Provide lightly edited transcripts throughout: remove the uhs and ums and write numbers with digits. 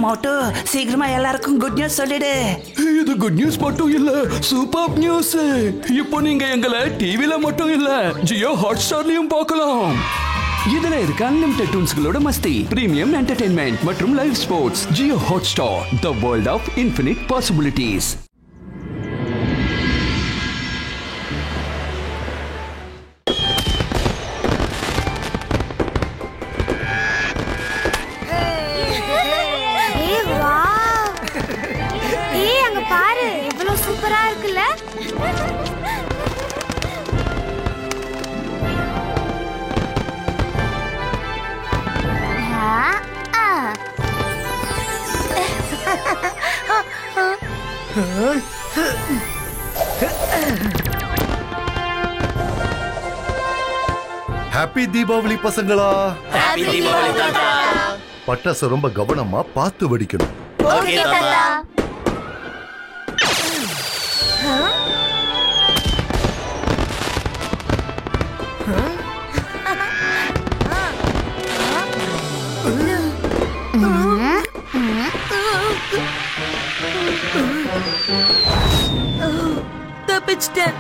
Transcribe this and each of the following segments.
மோட்டு சீக்கிரமா எல்லாருக்கும் good news சொல்லிடு. இது குட் நியூஸ் மட்டும் இல்ல, சூப்பர் நியூஸ். இப்போ நீங்க எங்களை டிவில மட்டும் இல்ல, ஜியோ ஹாட்ஸ்டார்லயும் பார்க்கலாம். இதுல இருக்க அன்லிமிட்டெட் டூன்ஸ்களோட மஸ்தி, பிரீமியம் என்டர்டெயின்மெண்ட் மற்றும் live sports. Jio Hotstar, the world of infinite possibilities. சூப்பரா இருக்குல்ல? ஹாப்பி தீபாவளி பசங்களா. ஹாப்பி தீபாவளி தாத்தா. பட்டாசு ரொம்ப கவனமா பார்த்து வெடிக்கணும். ஓகே தாத்தா. தப்பிச்சிட்டேன்.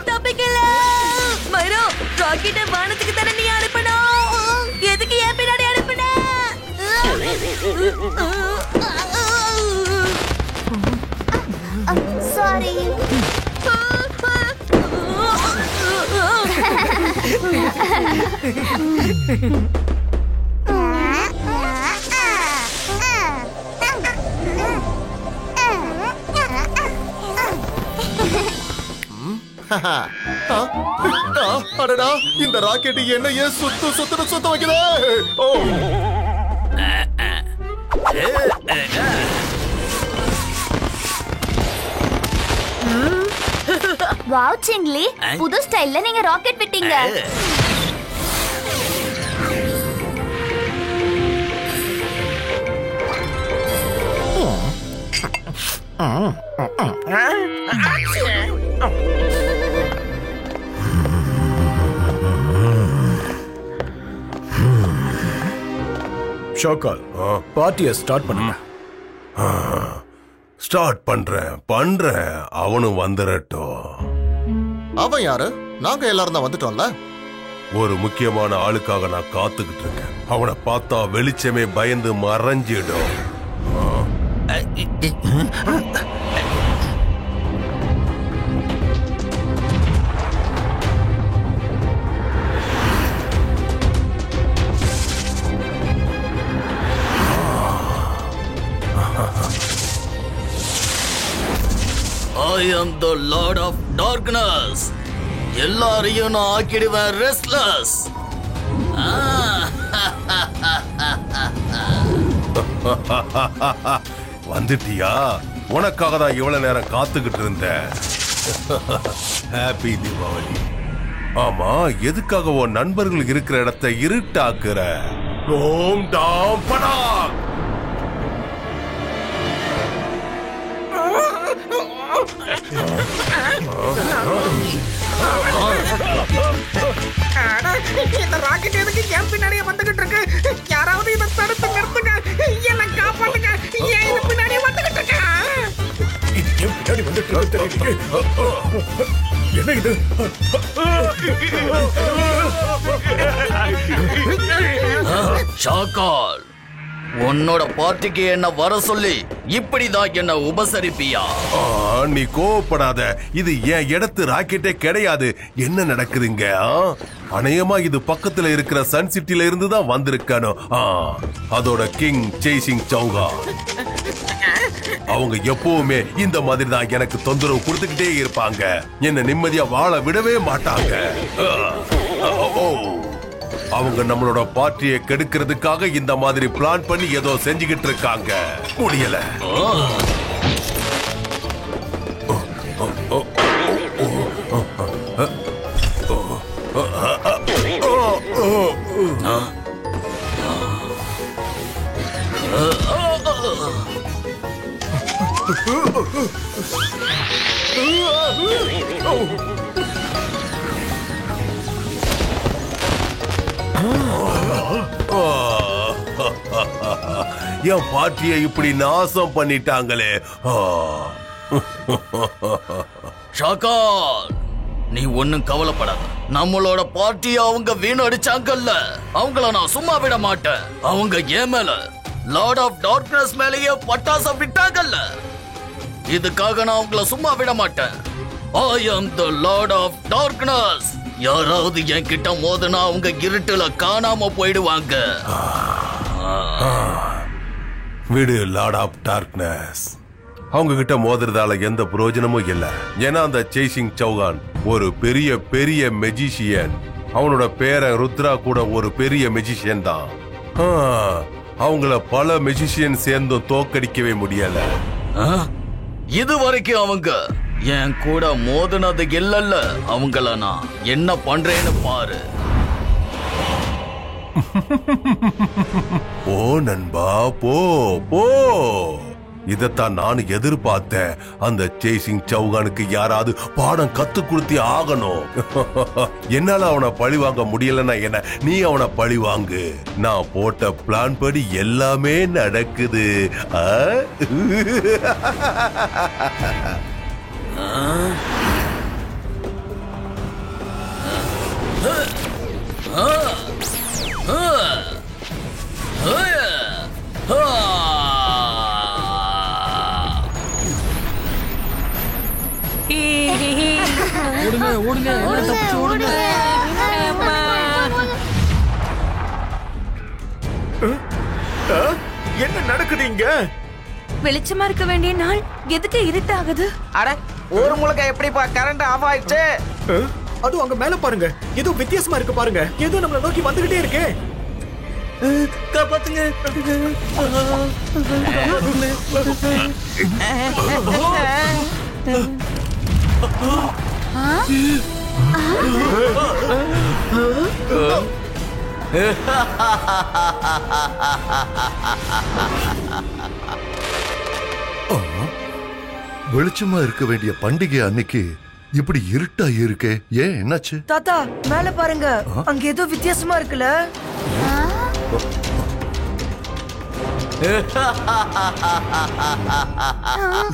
தப்பிக்கல. மைரோ, ராக்கெட்ட வானத்துக்கு தானே நீ அனுப்பணும். எதுக்கு ஏன் பின்னாடி அனுப்புன? சாரி. அடடா, இந்த ராக்கெட் என்ன ஏன் சுத்த வைக்குதே? ஓ வாவ் சிங்லி, புது ஸ்டைல்ல நீங்க ராக்கெட் விட்டீங்க. ஷோகால், பார்ட்டியை ஸ்டார்ட் பண்ணுங்க. ஸ்டார்ட் பண்றேன். அவனும் வந்துடட்டும். அவன் யாரு? நாங்க எல்லாரும் தான் வந்துட்டோம்ல. ஒரு முக்கியமான ஆளுக்காக நான் காத்துக்கிட்டு இருக்கேன். அவனை பார்த்தா வெளிச்சமே பயந்து மறைஞ்சிடும். I am the Lord of Darkness. எல்லாரையும் நான் ஆக்கிடுவேன் ரெஸ்ட்லெஸ். வந்துட்டியா? உனக்காக தான் இவ்வளவு நேரம் காத்துக்கிட்டு இருந்தேன். ஹாப்பி தீபாவளி. ஆமா, எதுக்காக உன் நண்பர்கள் இருக்கிற இடத்தை இருட்டாக்குற? ஓம் டாம் படாக். இந்த ராக்கெட் எதுக்கு என் பின்னாடியே வந்துகிட்டு இருக்கு? யாராவது இதை தடுத்து நிறுத்துங்க, என்ன காப்பாத்துங்க. ஏன் இது பின்னாடியே வந்துகிட்டு இருக்க? இது என் பின்னாடி வந்துட்டு இருக்கு. என்ன இது? ஷாக்கால், உன்னோட பார்ட்டிக்கு என்ன வர சொல்லி இப்படிதான் என்ன உபசரிப்பியா? நீ கோவப்படாத. இது என் இடத்து ராக்கெட்டே கிடையாது. என்ன நடக்குதுங்க? அநேகமா இது பக்கத்துல இருக்கிற சன் சிட்டில இருந்து தான் வந்திருக்கணும். அதோட கிங் சேசிங் சௌகா. அவங்க எப்பவுமே இந்த மாதிரி தான் எனக்கு தொந்தரவு கொடுத்துக்கிட்டே இருப்பாங்க. என்ன நிம்மதியா வாழ விடவே மாட்டாங்க. அவங்க நம்மளோட பார்ட்டியை கெடுக்கிறதுக்காக இந்த மாதிரி பிளான் பண்ணி ஏதோ செஞ்சுக்கிட்டு இருக்காங்க. முடியல. என் பார்ட்டியை இப்படி நாசம் பண்ணிட்டாங்களே. ஷாக்கால், நீ ஒன்னும் கவலைப்படாத. நம்மளோட பார்ட்டியை அவங்க வீணடிச்சாங்கல்ல, அவங்கள நான் சும்மா விட மாட்டேன். அவங்க ஏன் மேல, லார்ட் ஆஃப் டார்க்னஸ் மேலேயே பட்டாசம் விட்டாங்கல்ல, இதுக்காக நான் அவங்கள சும்மா விட மாட்டேன். I am the Lord of Darkness. யாராவது என்கிட்ட மோதுனா அவங்க இருட்டுல காணாம போயிடுவாங்க. விடு லார்ட் ஆஃப் டார்க்னஸ். அவங்க கிட்ட மோதுறதால எந்த பிரயோஜனமும் இல்ல. ஏன்னா அந்த சேசிங் சௌகான் ஒரு பெரிய பெரிய மெஜிஷியன். அவனோட பேரன் ருத்ரா கூட ஒரு பெரிய மெஜிஷியன் தான். அவங்கள பல மெஜிஷியன் சேர்ந்து தோக்கடிக்கவே முடியல. இது வரைக்கும் அவங்க என் கூட மோதுனது இல்லல்ல. அவங்கள நான் என்ன பண்றேன்னு பாரு. போ நண்பா, போ போ. இதத்தான் நான் எதிர்பார்த்தேன். அந்த சேசிங் சௌகானுக்கு யாராவது பாடம் கத்து கொடுத்தே ஆகணும். என்னால அவனை பழி வாங்க முடியலன்னா என்ன, நீ அவனை பழி வாங்கு. நான் போட்ட பிளான் படி எல்லாமே நடக்குது. என்ன நடக்குது இங்க? வெளிச்சமா இருக்க வேண்டிய நாள் எதுக்கு இருட்டாகுது? அட, ஒரு முழுக்க எப்படிப்பா கரண்ட் ஆஃப் ஆயிடுச்சு? அது அங்க மேல பாருங்க, ஏதோ வித்தியாசமா இருக்கு பாருங்க. ஏதோ நம்மள நோக்கி வந்துகிட்டே இருக்கு. காப்பாத்துங்க. வெளிச்சமா இருக்க வேண்டிய பண்டிகை அன்னைக்கு இப்படி இருட்டா இருக்கே, ஏன் என்னாச்சு? தாத்தா மேல பாருங்க, அங்க ஏதோ வித்தியாசமா இருக்குல்ல.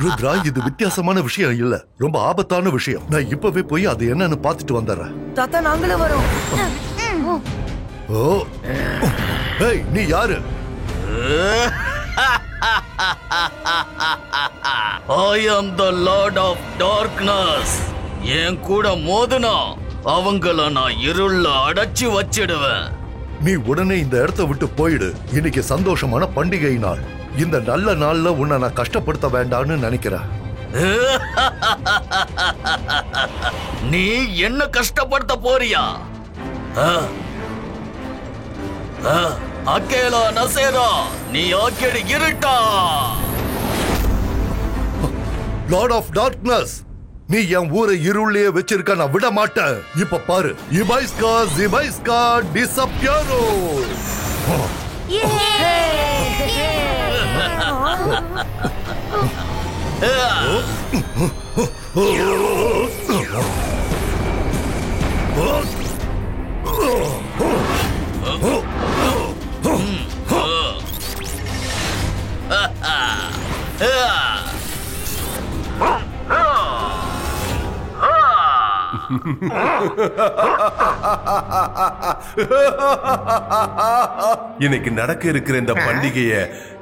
ருத்ரா, இது வித்தியாசமான விஷயம் இல்ல, ரொம்ப ஆபத்தான விஷயம். நான் இப்பவே போய் அது என்னன்னு பாத்துட்டு வந்துடுறேன். தாத்தா நாங்களும் வரோம். ஓ, ஏய், நீ யாரு? I am the Lord of Darkness. என் கூட மோதுனா அவங்கள நான் இருள அடைச்சு வச்சிடுவேன். நீ உடனே இந்த இடத்தை விட்டு போயிடு. இன்னைக்கு சந்தோஷமான பண்டிகை நாள். இந்த நல்ல நாள்ல உன்னை நான் கஷ்டப்படுத்த வேண்டாம்னு நினைக்கிறேன். நீ என்ன கஷ்டப்படுத்த போறியா? அக்கேலா நசேரா, நீ ஆக்கிடு இருட்டா. லார்ட் ஆஃப் டார்க்னஸ், நீ என் ஊரை இருளே வச்சிருக்க, நான் விட மாட்டேன். இப்ப பாரு, இபைஸ்கா ஜிபைஸ்கா டிசப்பியரோ. இன்னைக்கு நடக்க இருக்கிற இந்த பண்டிகைய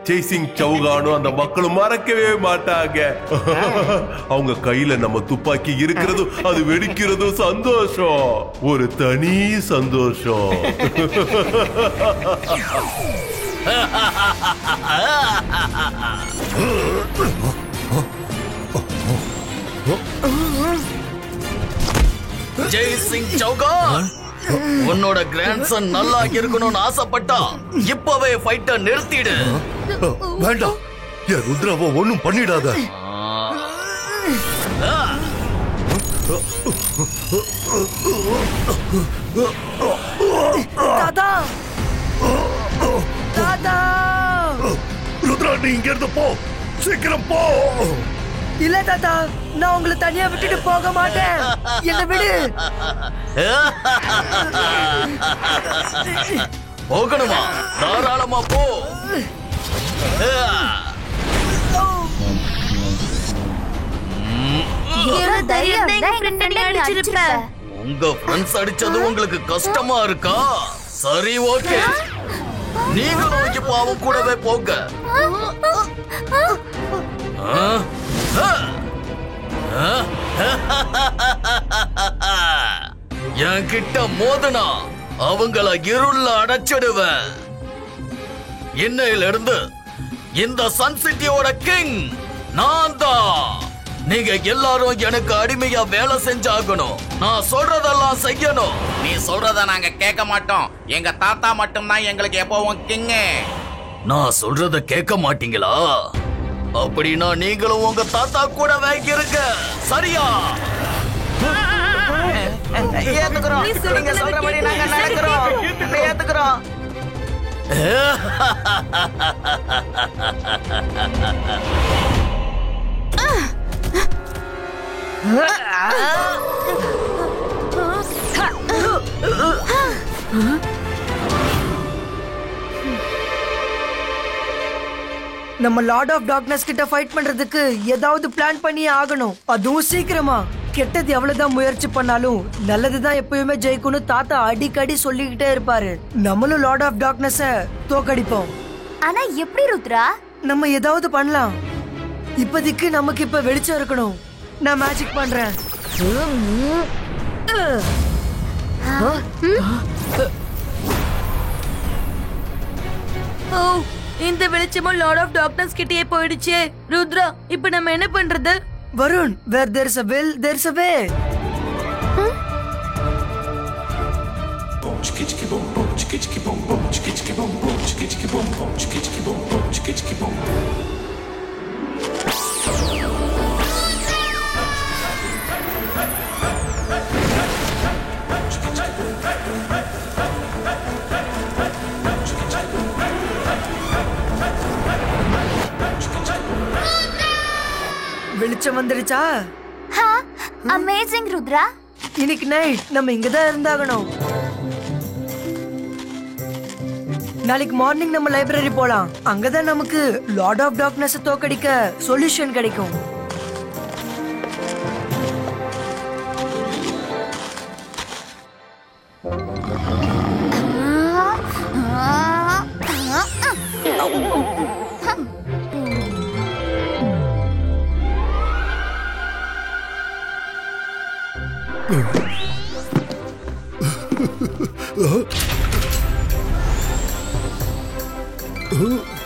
சேசிங் சௌகானும் அந்த மக்களும் மறக்கவே மாட்டாங்க. அவங்க கையில நம்ம துப்பாக்கி இருக்கிறதும் அது வெடிக்கிறதும் சந்தோஷம், ஒரு தனி சந்தோஷம். ஜெய் சிங் சௌகான், உன்னோட கிராண்ட்சன் நல்லா இருக்கணும்னு ஆசைப்பட்டா இப்பவே ஃபைட்ட நிறுத்திடு. வேண்டாம், என் ருத்ராவை ஒண்ணும் பண்ணிடாத. தாத்தா தாத்தா, ருத்ரா, நீ இங்க இருந்து போ, சீக்கிரம் போ. இல்ல தாத்தா, நான் உங்களை தனியா விட்டுட்டு போக மாட்டேன். என்ன விடு. போகணுமா? தாராளமா போ. உங்க ஃப்ரெண்ட்ஸ் அடிச்சது உங்களுக்கு கஷ்டமா இருக்கா? சரி, ஓகே, நீங்களும் இங்க பாவம் கூடவே போங்க. என்கிட்ட மோதனா அவங்கள இருள அடைச்சிடுவேன். இன்னையில இருந்து இந்த சன் சிட்டியோட கிங் நான் தான். நீங்க எல்லாரும் எனக்கு அடிமையா வேலை செஞ்சாகணும். நான் சொல்றதெல்லாம் செய்யணும். நீ சொல்றத நாங்க கேட்க மாட்டோம். எங்க தாத்தா மட்டும்தான் எங்களுக்கு எப்பவும் கிங்கு. நான் சொல்றத கேட்க மாட்டீங்களா? அப்படின்னா நீங்களும் உங்க தாத்தா கூட வைக்கிறீங்க, சரியா? ஏத்துக்கிறோம். நீங்க சொல்றபடி நாங்க நடக்கிறோம். ஏத்துக்கிறோம். நம்ம லார்ட் ஆஃப் டார்க்னஸ் கிட்ட ஃபைட் பண்றதுக்கு ஏதாவது பிளான் பண்ணி ஆகணும். அதுவும் சீக்கிரமா. கெட்டது எவ்வளவுதான் முயற்சி பண்ணாலும் நல்லதுதான் எப்பயுமே ஜெயிக்கும்னு தாத்தா அடிக்கடி சொல்லிக்கிட்டே இருப்பாரு. நம்மளும் லார்ட் ஆஃப் டார்க்னஸ தோக்கடிப்போம். ஆனா எப்படி ருத்ரா? நம்ம ஏதாவது பண்ணலாம். இப்போதைக்கு நமக்கு இப்ப வெளிச்சம் இருக்கணும். நான் மேஜிக் பண்றேன். இந்த வெளிச்சமும் லார்ட் ஆஃப் டார்க்னஸ் கிட்டயே போயிடுச்சு. ருத்ரா, இப்ப நம்ம என்ன பண்றது? Varun, where there's a will, there's a way. வெளிச்சம் வந்துருச்சா? அமேசிங் ருத்ரா. இன்னைக்கு நைட் நம்ம இங்கதான் இருந்தாகணும். நாளைக்கு மார்னிங் நம்ம லைப்ரரி போலாம். அங்கதான் நமக்கு லார்ட் ஆஃப் டார்க்னஸ் தோக்கடிக்க சொல்யூஷன் கிடைக்கும்.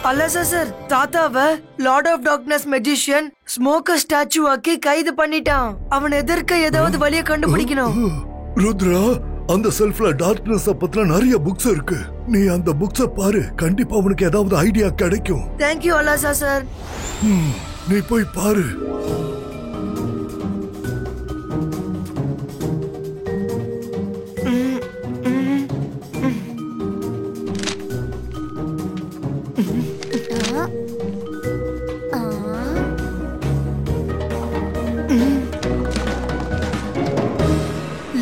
அலசா சார், தாத்தாவை lord of darkness magician smoker statue ஆக்கி கைது பண்ணிட்டான். அவன் எதிர்க்க ஏதாவது வழியை கண்டுபிடிக்கணும். ருத்ரா, அந்த செல்ஃப்ல டார்க்னஸ் பத்தின நிறைய புக்ஸ் இருக்கு. நீ அந்த புக்ஸ பாரு. கண்டிப்பா அவனுக்கு ஏதாவது ஐடியா கிடைக்கும். தேங்க்யூ அலசா சார். நீ போய் பாரு.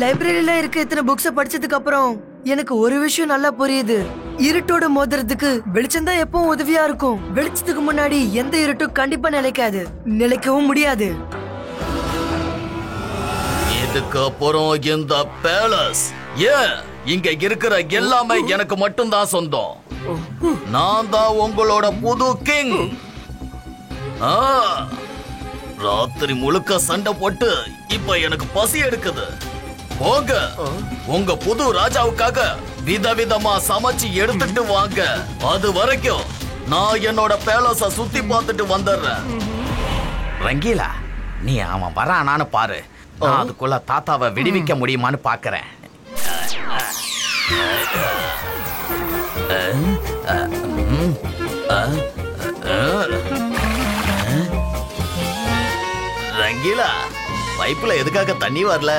லைப்ரரியில இருக்க இத்தனை புக்ஸ படிச்சதுக்கு அப்புறம் எனக்கு ஒரு விஷயம் நல்லா புரியுது. இருட்டோட மோதுறதுக்கு வெளிச்சம் தான் எப்பவும் உதவியா இருக்கும். வெளிச்சத்துக்கு முன்னாடி எந்த இருட்டும் கண்டிப்பா நிலைக்காது, நிலைக்கவும் முடியாது. இதுக்கு அப்புறம் இந்த பேலஸ் இங்க இருக்கிற எல்லாமே எனக்கு மட்டும்தான் சொந்தம். நான் தான் உங்களோட புது கிங். ராத்திரி முழுக்க சண்டை போட்டு இப்ப எனக்கு பசி எடுக்குது. போங்க, உங்க புது ராஜாவுக்காக விதவிதமா சமைச்சு எடுத்துட்டு வாங்க. அது வரைக்கும் நான் என்னோட பேலஸ சுத்தி பார்த்துட்டு வந்துடுறேன். ரங்கீலா, நீ அவன் வரானான்னு பாரு. நான் அதுக்குள்ள தாத்தாவை விடுவிக்க முடியுமான்னு பாக்குறேன். ரங்கீலா, பைப்ல எதுக்காக தண்ணி வரல?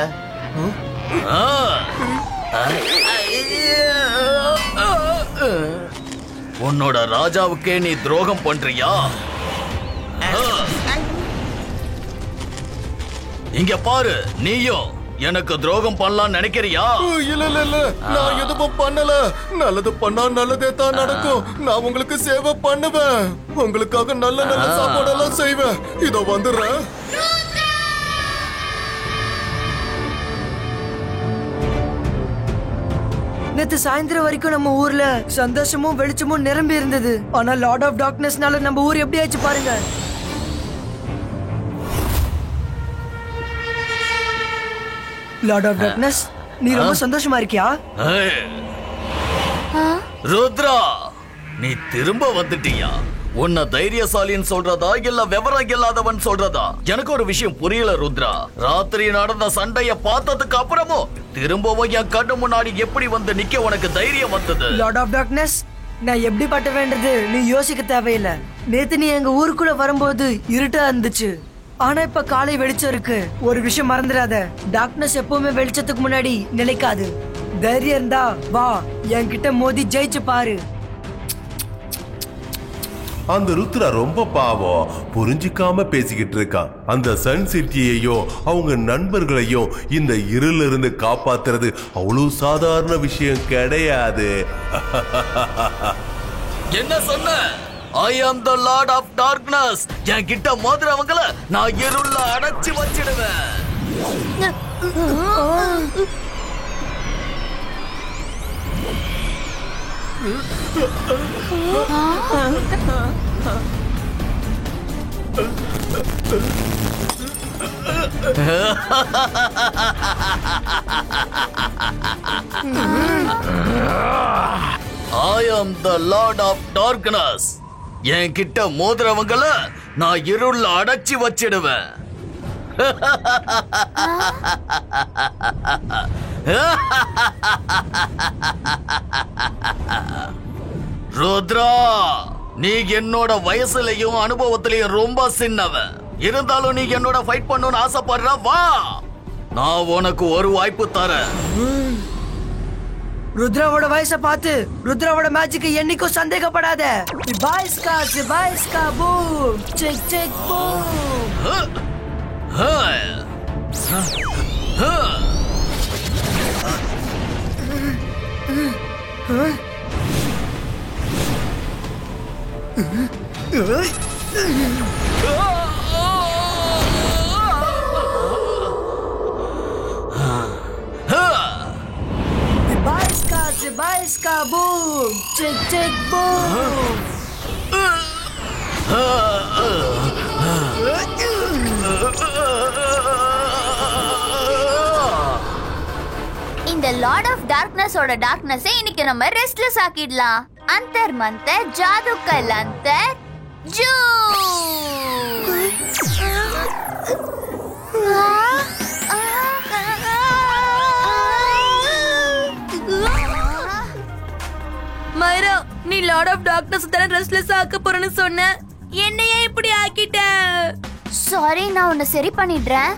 உன்னோட ராஜாவுக்கே நீ துரோகம் பண்றியா? இங்க பாரு, நீயும் எனக்கு துரோகம் பண்ணலாம் நினைக்கிறியா? இல்ல இல்ல இல்ல, நான் எதுவும் பண்ணல. நல்லது பண்ணா நல்லதே தான் நடக்கும். நான் உங்களுக்கு சேவை பண்ணுவேன். உங்களுக்காக நல்ல நல்ல சாப்பாடெல்லாம் செய்வேன். இதோ வந்துடுறேன். நேத்து சாயந்தரம் வரைக்கும் நம்ம ஊர்ல சந்தோஷமும் வெளிச்சமும் நிரம்பி இருந்தது. ஆனா லார்ட் ஆஃப் டார்க்னஸ்னால நம்ம ஊர் எப்படி ஆச்சு பாருங்க. லார்ட் ஆஃப் டார்க்னஸ், நீ ரொம்ப சந்தோஷமா இருக்கியா? ருத்ரா, நீ திரும்ப வந்துட்டியா? உன்னை தைரியசாலின்னு சொல்றதா இல்ல விவரம் இல்லாதவன் சொல்றதா? எனக்கு ஒரு விஷயம் புரியல ருத்ரா. ராத்திரி நடந்த சண்டைய பார்த்ததுக்கு அப்புறமும் திரும்பவும் என் கண்ணு முன்னாடி எப்படி வந்து நிக்க உனக்கு தைரியம் வந்தது? லார்ட் ஆஃப் டார்க்னஸ், நான் எப்படி பட்ட வேண்டது நீ யோசிக்க தேவையில்லை. நேத்து நீ எங்க ஊருக்குள்ள வரும்போது இருட்டா இருந்துச்சு. ஆனா இப்ப காலை வெளிச்சம் இருக்கு. ஒரு விஷயம் மறந்துடாத, டார்க்னஸ் எப்பவுமே வெளிச்சத்துக்கு முன்னாடி நிலைக்காது. தைரியம் இருந்தா வா, என்கிட்ட மோதி ஜெயிச்சு பாரு. அந்த ருத்ரா ரொம்ப பாவம், புரிஞ்சிக்காம பேசிக்கிட்டு இருக்கான். அந்த சன் சிட்டியையும் அவங்க நண்பர்களையும் இந்த இருளிலிருந்து இருந்து காப்பாத்துறது அவ்வளவு சாதாரண விஷயம் கிடையாது. என்ன சொன்ன? I am the Lord of Darkness. என் கிட்ட மோதுறவங்கள நான் இருள அடைச்சு வச்சிடுவேன். I am the Lord of Darkness. என் கிட்ட மோதுறவங்கள நான் இருள அடைச்சு வச்சிடுவேன். ருத்ரா, நீ என்னோட வயசுலயும் அனுபவத்திலையும் ரொம்ப சின்னவன். இருந்தாலும் நீ என்னோட ஃபைட் பண்ணணும்னு ஆசைப்படுற, வா, நான் உனக்கு ஒரு வாய்ப்பு தரேன். ருத்ராவோட வயசை பார்த்து ருத்ராவோட மேஜிக்கு என்னைக்கும் சந்தேகப்படாத. Zibayska boom, check check boom. Zibayska boom, check check boom. இந்த லார்ட் ஆஃப் டார்க்னஸ் ஓட டார்க்னஸ் இன்னைக்கு நம்ம ரெஸ்ட்லெஸ் ஆக்கிடலாம். அந்தர் மந்தர் ஜாது கல் அந்தர் ஜூ. மைரா, நீ லார்ட் ஆஃப் டார்க்னஸ் தான ரெஸ்ட்லெஸ் ஆக்க போறேன்னு சொன்ன. என்னையே இப்படி ஆக்கிட்ட? சாரி, நான் உன்னை சரி பண்ணிடுறேன்.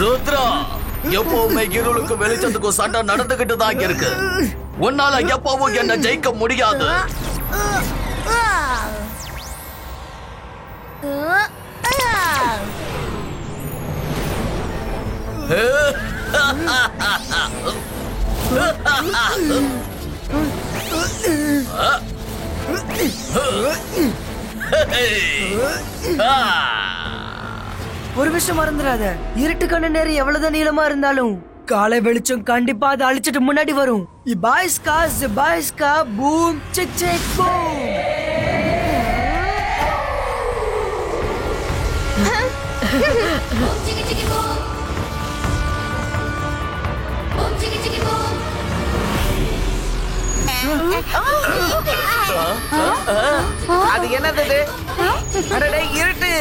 ருத்ரா, எப்பவுமே இருளுக்கு வெளிச்சத்துக்கும் சண்டை நடந்துகிட்டு தான் இருக்கு. உன்னால எப்பவும் என்ன ஜெயிக்க முடியாது. ஒரு விஷயம் மறந்துடாத, இருட்டுக்கான நேரம் எவ்வளவுதான் நீளமா இருந்தாலும் காலை வெளிச்சம் கண்டிப்பா அதை அழிச்சிட்டு முன்னாடி வரும். பாய்ஸ்கா பூம் செக் செக் பூம். அது என்னது? அடடே இருட்டு.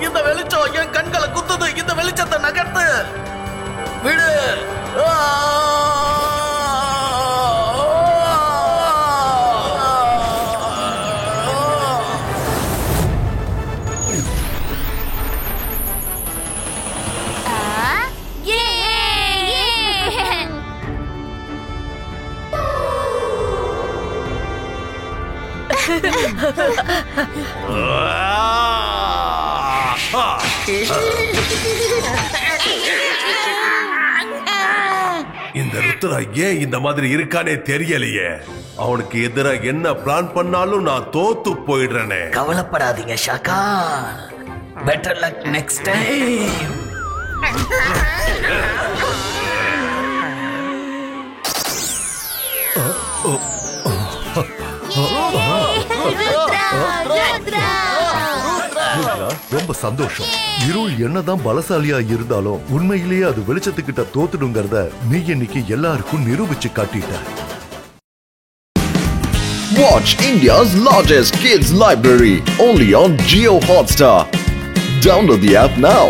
இந்த வெளிச்சம் என் கண்களை குத்துது. இந்த வெளிச்சத்தை நகர்த்து விடு. இந்த ருத்ரா ஏன் இந்த மாதிரி இருக்கானே தெரியலையே. அவனுக்கு எதிராக என்ன பிளான் பண்ணாலும் நான் தோத்து போயிடுறேனே. கவலைப்படாதீங்க ஷாக்கா. Better luck next time. ரொம்ப சந்தோஷம். இருள் என்னதான் பலசாலியா இருந்தாலும் உண்மையிலேயே அது வெளிச்சத்துக்கிட்ட தோத்துடுங்கிறத நீ இன்னைக்கு எல்லாருக்கும் நிரூபிச்சு காட்டிட்ட. Watch India's largest kids library only on Jio Hotstar. Download the app now.